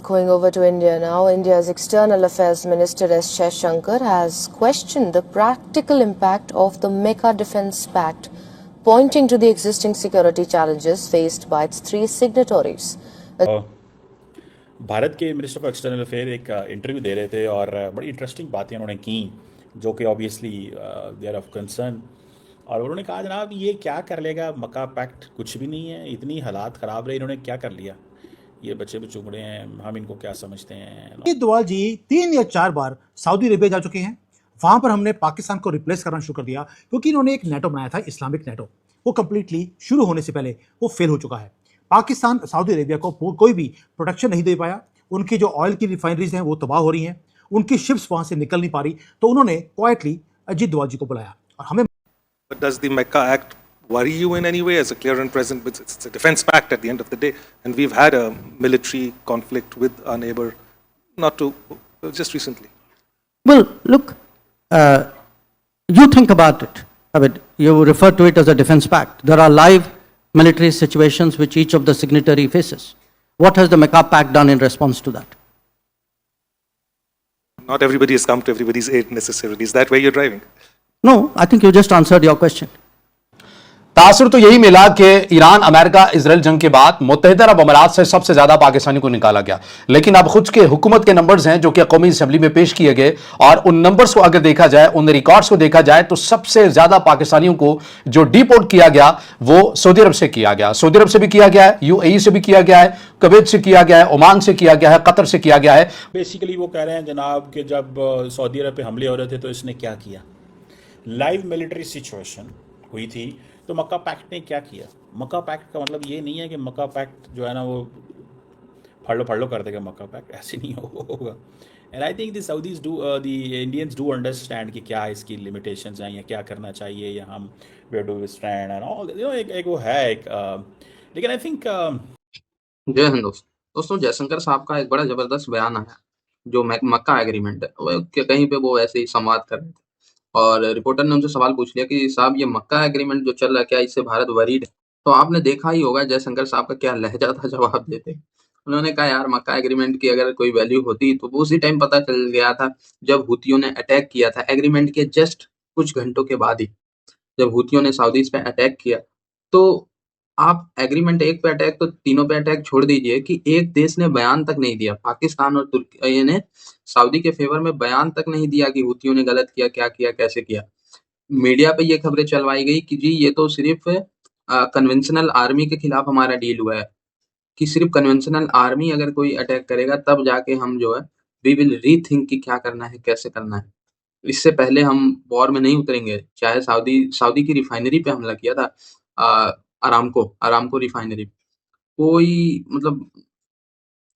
Going over to India now, India's External Affairs Minister S. Shankar has questioned the practical impact of the Mecca Defence Pact, pointing to the existing security challenges faced by its three signatories. Bharat के minister of external affair एक interview दे रहे थे और बड़ी interesting बातें उन्होंने की जो कि obviously they are of concern. और उन्होंने कहा जनाब ये क्या कर लेगा मक्का पैक्ट, कुछ भी नहीं है, इतनी हालात ख़राब रहे, इन्होंने क्या कर लिया, ये बच्चे भी चुग रहे हैं, हम इनको क्या समझते हैं। ये दोवाल जी 3 या 4 बार सऊदी अरेबिया जा चुके हैं। वहां पर हमने पाकिस्तान को रिप्लेस करना शुरू कर दिया क्योंकि इन्होंने एक नेटो बनाया था, इस्लामिक नेटो। वो कंप्लीटली शुरू होने से पहले वो फेल हो चुका है। पाकिस्तान सऊदी अरेबिया को कोई भी प्रोटेक्शन नहीं दे पाया। उनकी जो ऑयल की रिफाइनरीज हैं वो तबाह हो रही हैं, उनकी शिप्स वहां से निकल नहीं पा रही, तो उन्होंने क्वाइटली अजीत दोवाल जी को बुलाया। और हमें Does the Mecca Act worry you in any way as a clear and present? It's a defense pact at the end of the day, and we've had a military conflict with our neighbor, just recently. Well, look, you think about it. I mean, you refer to it as a defense pact. There are live military situations which each of the signatory faces. What has the Mecca Pact done in response to that? Not everybody has come to everybody's aid necessarily. Is that where you're driving? No, I think you just answered your question. तासुर तो यही मिला कि Iran America Israel जंग के बाद मुत्तहिदा अरब अमारात से सबसे ज्यादा पाकिस्तानियों को निकाला गया। लेकिन अब खुद के हुकूमत के नंबर्स हैं जो कि कौमी असेंबली में पेश किए गए, और उन नंबर्स को अगर देखा जाए, उन रिकॉर्ड्स को देखा जाए, तो सबसे ज्यादा पाकिस्तानियों को जो डिपोर्ट किया गया वो सऊदी अरब से किया गया। सऊदी अरब से भी किया गया है, यूएई से भी किया गया है, कुवैत से किया गया है, ओमान से किया गया है, कतर से किया गया है। बेसिकली वो कह रहे हैं जनाब कि जब सऊदी अरब पे हमले हो रहे थे तो इसने क्या किया, लाइव मिलिट्री सिचुएशन हुई थी, तो मक्का पैक्ट ने क्या किया। मक्का पैक्ट का मतलब ये नहीं है कि मक्का पैक्ट जो है ना वो फड़ लो कर देगा, मक्का पैक्ट ऐसे नहीं होगा। And I think the Saudis do, the Indians do understand कि क्या इसकी लिमिटेशंस हैं या क्या करना चाहिए, या हम where do we stand and all, you know, एक वो है एक, लेकिन आई थिंक जय हिंद दोस्तों, जयशंकर साहब का एक बड़ा जबरदस्त बयान आया जो मक्का एग्रीमेंट है, वो कहीं पे वो ऐसे ही संवाद कर रहे थे और रिपोर्टर ने उनसे सवाल पूछ लिया कि साहब ये मक्का एग्रीमेंट जो चल रहा है क्या इससे भारत वरीड है? तो आपने देखा ही होगा जयशंकर साहब का क्या लहजा था जवाब देते। उन्होंने कहा यार मक्का एग्रीमेंट की अगर कोई वैल्यू होती तो वो उसी टाइम पता चल गया था जब हुतियों ने अटैक किया था, एग्रीमेंट के जस्ट कुछ घंटों के बाद ही जब हुतियों ने सऊदीज पे अटैक किया। तो आप एग्रीमेंट एक पे अटैक तो तीनों पे अटैक छोड़ दीजिए कि एक देश ने बयान तक नहीं दिया, पाकिस्तान और तुर्की ने सऊदी के फेवर में बयान तक नहीं दिया कि हुतियों ने गलत किया, क्या किया, कैसे किया। मीडिया पे ये खबरें चलवाई गई कि जी ये तो सिर्फ कन्वेंशनल आर्मी के खिलाफ हमारा डील हुआ है, कि सिर्फ कन्वेंशनल आर्मी अगर कोई अटैक करेगा तब जाके हम जो है वी विल रीथिंक कि क्या करना है, कैसे करना है। इससे पहले हम वॉर में नहीं उतरेंगे। चाहे सऊदी की रिफाइनरी पे हमला किया था, अरामको रिफाइनरी, कोई मतलब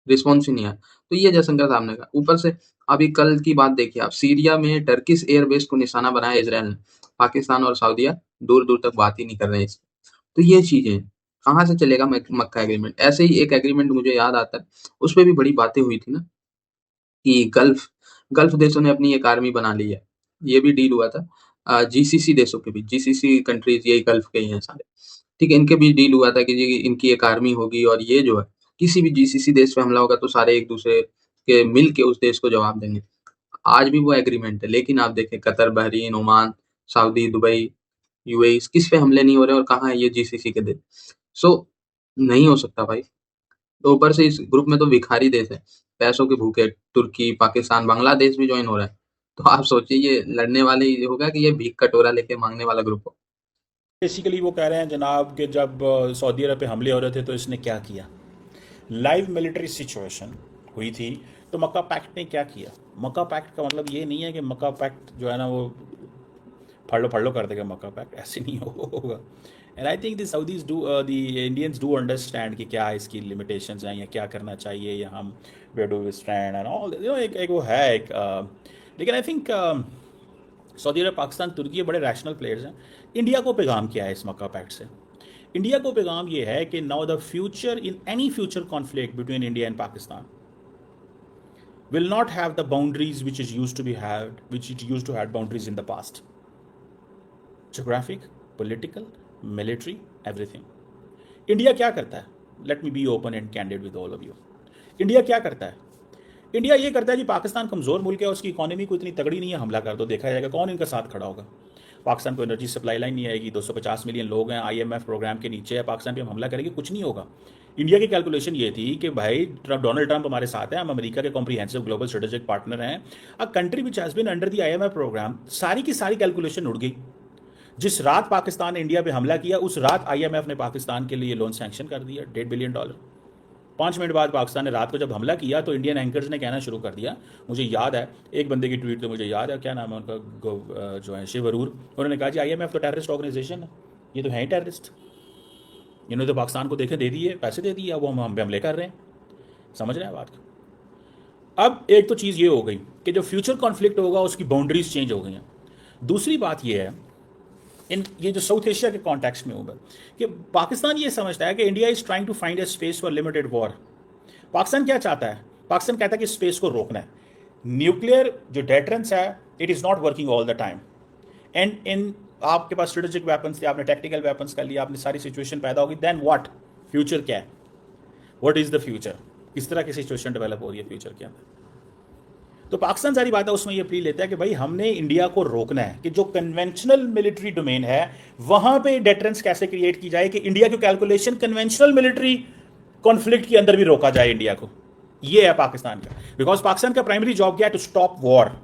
रिस्पॉन्स ही नहीं आया। तो ये जयशंकर साहब ने कहा। ऊपर से अभी कल की बात देखिए आप, सीरिया में टर्किश एयरबेस को निशाना बनाया इजराइल ने। पाकिस्तान और सऊदीया दूर दूर तक बात ही नहीं कर रहे हैं इसकी। तो ये चीजें कहाँ से चलेगा मक्का एग्रीमेंट। ऐसे ही एक एग्रीमेंट मुझे याद आता है, उस पर भी बड़ी बातें हुई थी ना कि गल्फ देशों ने अपनी एक आर्मी बना ली है। ये भी डील हुआ था जीसीसी देशों के बीच, जीसीसी कंट्रीज यही गल्फ के ही हैं सारे, ठीक है। इनके बीच डील हुआ था कि जी इनकी एक आर्मी होगी और ये जो है किसी भी जीसीसी देश पे हमला होगा तो सारे एक दूसरे के मिल के उस देश को जवाब देंगे। आज भी वो एग्रीमेंट है, लेकिन आप देखें Qatar, Bahrain, Oman, Saudi, Dubai, UAE किस पे हमले नहीं हो रहे और कहाँ है ये जीसीसी के देश। सो नहीं हो सकता भाई। तो ऊपर से इस ग्रुप में तो भिखारी देश है, पैसों के भूखे, तुर्की, पाकिस्तान, बांग्लादेश भी ज्वाइन हो रहा है। तो आप सोचिए ये लड़ने वाले ये होगा कि ये भीख कटोरा लेके मांगने वाला ग्रुप हो। बेसिकली वो कह रहे हैं जनाब कि जब सऊदी अरब पे हमले हो रहे थे तो इसने क्या किया, लाइव मिलिट्री सिचुएशन हुई थी, तो मक्का पैक्ट ने क्या किया। मक्का पैक्ट का मतलब ये नहीं है कि मक्का पैक्ट जो है ना वो फड़ लो कर देगा, मक्का पैक्ट ऐसे नहीं होगा। And I think the Saudis do, the Indians do understand कि क्या इसकी लिमिटेशंस हैं या क्या करना चाहिए, या हम where do we stand and all, you know, एक वो है एक, लेकिन I think Saudi Arab, Pakistan, Turkey बड़े रैशनल प्लेयर्स हैं। इंडिया को पैगाम क्या है इस मक्का पैक्ट से? इंडिया को पैगाम ये है कि now the future, in any future conflict between India and Pakistan will not have the boundaries which it used to be had, which it used to have boundaries in the past. Geographic, political, military, everything. India क्या करता है? Let me be open and candid with all of you. India क्या करता है? India ये करता है जी, पाकिस्तान कमज़ोर मुल्क है, उसकी इकोनॉमी को इतनी तगड़ी नहीं है, हमला कर दो, देखा जाएगा कौन इनका साथ खड़ा होगा। पाकिस्तान को एनर्जी सप्लाई लाइन नहीं आएगी, 250 मिलियन लोग हैं, IMF प्रोग्राम के नीचे है, पाकिस्तान पे हम हमला करेंगे, कुछ नहीं होगा। इंडिया की कैलकुलेशन ये थी कि भाई डोनाल्ड ट्रंप हमारे साथ है, हम अमेरिका के कॉम्प्रिहेंसिव ग्लोबल स्ट्रेटेजिक पार्टनर हैं, a country which has been under the IMF programme. सारी की सारी कैलकुलेशन उड़ गई। जिस रात पाकिस्तान ने इंडिया पे हमला किया, उस रात IMF ने पाकिस्तान के लिए लोन सैंक्शन कर दिया, $1.5 बिलियन। 5 मिनट बाद पाकिस्तान ने रात को जब हमला किया तो इंडियन एंकर्स ने कहना शुरू कर दिया। मुझे याद है एक बंदे की ट्वीट, तो मुझे याद है, क्या नाम है उनका, जो है शिव अरूर, उन्होंने कहा जी IMF तो टेररिस्ट ऑर्गेनाइजेशन है, ये तो है ही टेररिस्ट, इन्होंने तो पाकिस्तान को दे दिए, पैसे दे दिए, अब वो हम पे हमले कर रहे हैं। समझ रहे हैं बात को? अब एक तो चीज़ ये हो गई कि जो फ्यूचर कॉन्फ्लिक्ट होगा उसकी बाउंड्रीज चेंज हो गई हैं। दूसरी बात ये है, ये जो साउथ एशिया के कॉन्टेक्स्ट में होगा, कि पाकिस्तान ये समझता है कि India is trying to find a space for limited war. Pakistan क्या चाहता है? पाकिस्तान कहता है कि स्पेस को रोकना है। न्यूक्लियर जो डेटरेंस है, it is not working all the time, and in आपके पास स्ट्रेटेजिक वेपन्स थे, आपने टेक्निकल वेपन्स कर लिया, आपने सारी सिचुएशन पैदा होगी, देन व्हाट? फ्यूचर क्या है? What is the future? किस तरह की सिचुएशन डेवलप हो रही है फ्यूचर के अंदर? तो पाकिस्तान सारी बात है उसमें ये प्ली लेता है कि भाई हमने इंडिया को रोकना है कि जो कन्वेंशनल मिलिट्री डोमेन है वहां पे डेटरेंस कैसे क्रिएट की जाए कि इंडिया की कैलकुलेशन कन्वेंशनल मिलिट्री कॉन्फ्लिक्ट के अंदर भी रोका जाए इंडिया को। ये है पाकिस्तान का, बिकॉज पाकिस्तान का प्राइमरी जॉब क्या है? To stop war,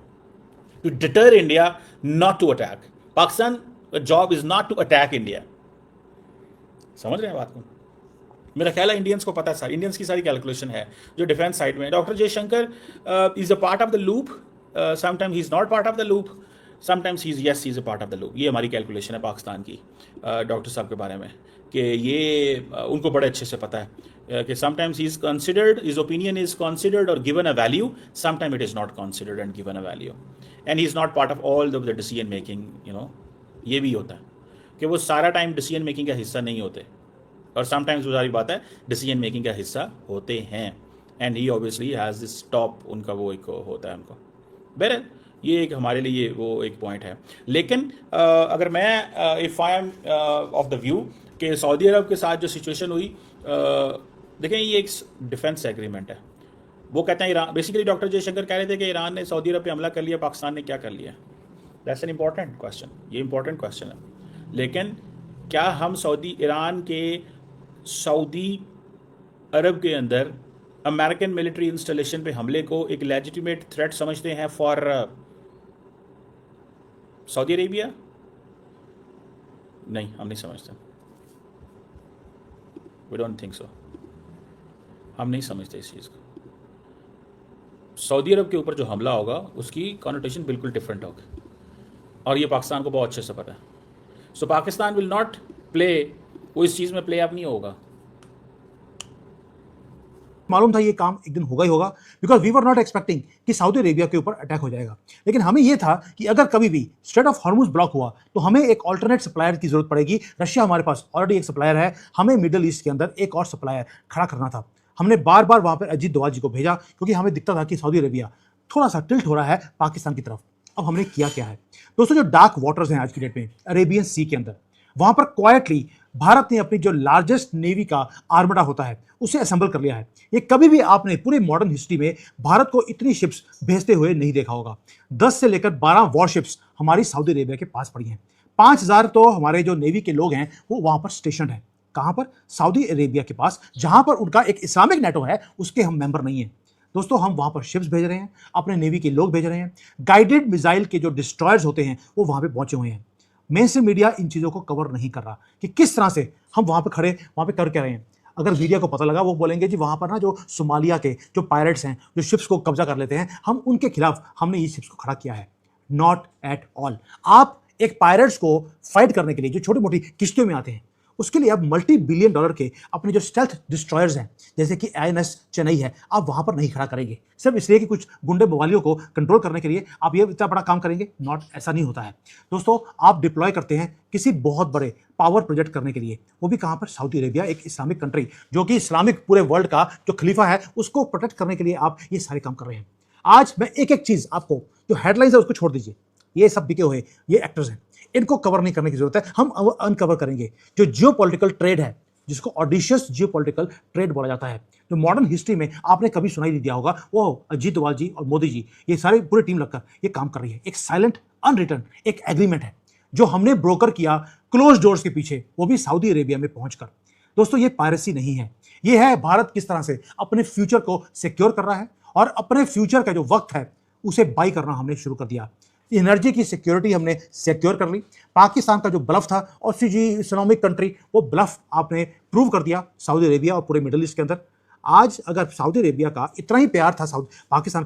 to deter India, not to attack. Pakistan job is not to attack India. समझ रहे हैं बात को? मेरा ख्याल है इंडियंस को पता है, सारी इंडियंस की सारी कैलकुलेशन है जो डिफेंस साइड में। Doctor Jaishankar is a part of the loop, sometimes he is not part of the loop, sometimes he is a part of the loop. ये हमारी कैलकुलेशन है पाकिस्तान की डॉक्टर साहब के बारे में, कि ये उनको बड़े अच्छे से पता है कि sometimes he is considered, his opinion is considered और given a value, sometime it is not considered and given a value, and he is not part of all the decision making. ये भी होता है कि वो सारा टाइम डिसीजन मेकिंग का हिस्सा नहीं होते, और समटाइम्स वो सारी बात है डिसीजन मेकिंग का हिस्सा होते हैं, and he obviously has this top, उनका वो एक होता है उनको। बहरहाल ये एक हमारे लिए वो एक पॉइंट है। लेकिन अगर मैं if I am of the view कि सऊदी अरब के साथ जो सिचुएशन हुई, देखें ये एक डिफेंस एग्रीमेंट है। वो कहते हैं ईरान, बेसिकली डॉक्टर जयशंकर कह रहे थे कि ईरान ने सऊदी अरब पे हमला कर लिया, पाकिस्तान ने क्या कर लिया? दैट्स एन इम्पॉर्टेंट क्वेश्चन, ये इंपॉर्टेंट क्वेश्चन है। लेकिन क्या हम ईरान के सऊदी अरब के अंदर अमेरिकन मिलिट्री इंस्टॉलेशन पे हमले को एक लेजिटिमेट थ्रेट समझते हैं फॉर सऊदी अरेबिया? नहीं, हम नहीं समझते। वी डोंट थिंक सो, हम नहीं समझते इस चीज़ को। सऊदी अरब के ऊपर जो हमला होगा उसकी कॉनोटेशन बिल्कुल डिफरेंट होगी, और ये पाकिस्तान को बहुत अच्छे से पता है। सो पाकिस्तान विल नॉट प्ले, वो इस चीज़ में प्ले अप नहीं होगा। मालूम था ये काम एक दिन होगा ही होगा, because we were not expecting कि सऊदी अरेबिया के ऊपर अटैक हो जाएगा। लेकिन हमें ये था कि अगर कभी भी स्ट्रेट ऑफ हॉर्मुज ब्लॉक हुआ तो हमें एक ऑल्टरनेट सप्लायर की जरूरत पड़ेगी। रशिया हमारे पास ऑलरेडी एक सप्लायर है, हमें मिडल ईस्ट के अंदर एक और सप्लायर खड़ा करना था। हमने बार बार वहाँ पर अजीत दोवाल जी को भेजा, क्योंकि हमें दिखता था कि सऊदी अरेबिया थोड़ा सा टिल्ट हो रहा है पाकिस्तान की तरफ। अब हमने किया क्या है दोस्तों, जो डार्क वाटर्स हैं आज की डेट में अरेबियन सी के अंदर, वहां पर क्वाइटली भारत ने अपनी जो लार्जेस्ट नेवी का आर्मडा होता है उसे असेंबल कर लिया है। ये कभी भी आपने पूरे मॉडर्न हिस्ट्री में भारत को इतनी शिप्स भेजते हुए नहीं देखा होगा। 10 से लेकर 12 वॉरशिप्स हमारी सऊदी अरेबिया के पास पड़ी हैं। 5000 तो हमारे जो नेवी के लोग हैं वो वहां पर स्टेशन है। कहां पर? सऊदी अरेबिया के पास, जहां पर उनका एक इस्लामिक नेटो है, उसके हम मेंबर नहीं हैं। दोस्तों हम वहां पर शिप्स भेज रहे हैं, अपने नेवी के लोग भेज रहे हैं, गाइडेड मिसाइल के जो डिस्ट्रॉयर्स होते हैं वो वहां पे पहुंचे हुए हैं। मेन स्ट्रीम मीडिया इन चीज़ों को कवर नहीं कर रहा कि किस तरह से हम वहां पर खड़े, वहां पे कर क्या रहे हैं। अगर मीडिया को पता लगा वो बोलेंगे जी वहां पर ना जो सोमालिया के जो पायरेट्स हैं, जो शिप्स को कब्जा कर लेते हैं, हम उनके खिलाफ हमने ये शिप्स को खड़ा किया है। Not at all. आप एक पायरेट्स को फाइट करने के लिए जो छोटी मोटी किश्तियों में आते हैं, उसके लिए आप $multi-billion के अपने जो स्टेल्थ डिस्ट्रॉयर्स हैं, जैसे कि INS चेन्नई है, आप वहां पर नहीं खड़ा करेंगे सिर्फ इसलिए कि कुछ गुंडे बवालियों को कंट्रोल करने के लिए आप ये इतना बड़ा काम करेंगे। नॉट, ऐसा नहीं होता है दोस्तों। आप डिप्लॉय करते हैं किसी बहुत बड़े पावर प्रोजेक्ट करने के लिए, वो भी कहां पर? सऊदी अरेबिया, एक इस्लामिक कंट्री जो कि इस्लामिक पूरे वर्ल्ड का जो खलीफा है, उसको प्रोटेक्ट करने के लिए आप ये सारे काम कर रहे हैं। आज मैं एक एक चीज आपको, जो हेडलाइंस है उसको छोड़ दीजिए, ये सब बिके हुए ये एक्टर्स हैं, इनको कवर नहीं करने की जरूरत है। हम अनकवर करेंगे जो जियोपॉलिटिकल ट्रेड है जिसको ऑडिशियस जियोपॉलिटिकल ट्रेड बोला जाता है, जो मॉडर्न हिस्ट्री में आपने कभी सुनाई नहीं दिया होगा। वो अजीत डोभाल जी और मोदी जी, ये सारी पूरी टीम लगकर ये काम कर रही है। एक साइलेंट अनरिटन एक एग्रीमेंट है जो हमने ब्रोकर किया क्लोज डोर्स के पीछे, वो भी सऊदी अरेबिया में पहुंचकर। दोस्तों, ये पायरेसी नहीं है, ये है भारत किस तरह से अपने फ्यूचर को सिक्योर कर रहा है और अपने फ्यूचर का जो वक्त है उसे बाई करना हमने शुरू कर दिया। एनर्जी की सिक्योरिटी हमने सिक्योर कर ली। पाकिस्तान का जो ब्लफ था और इस्लामिक कंट्री, वो ब्लफ आपने प्रूव कर दिया सऊदी अरेबिया और पूरे मिडिल ईस्ट के अंदर। आज अगर सऊदी अरेबिया का इतना ही प्यार था पाकिस्तान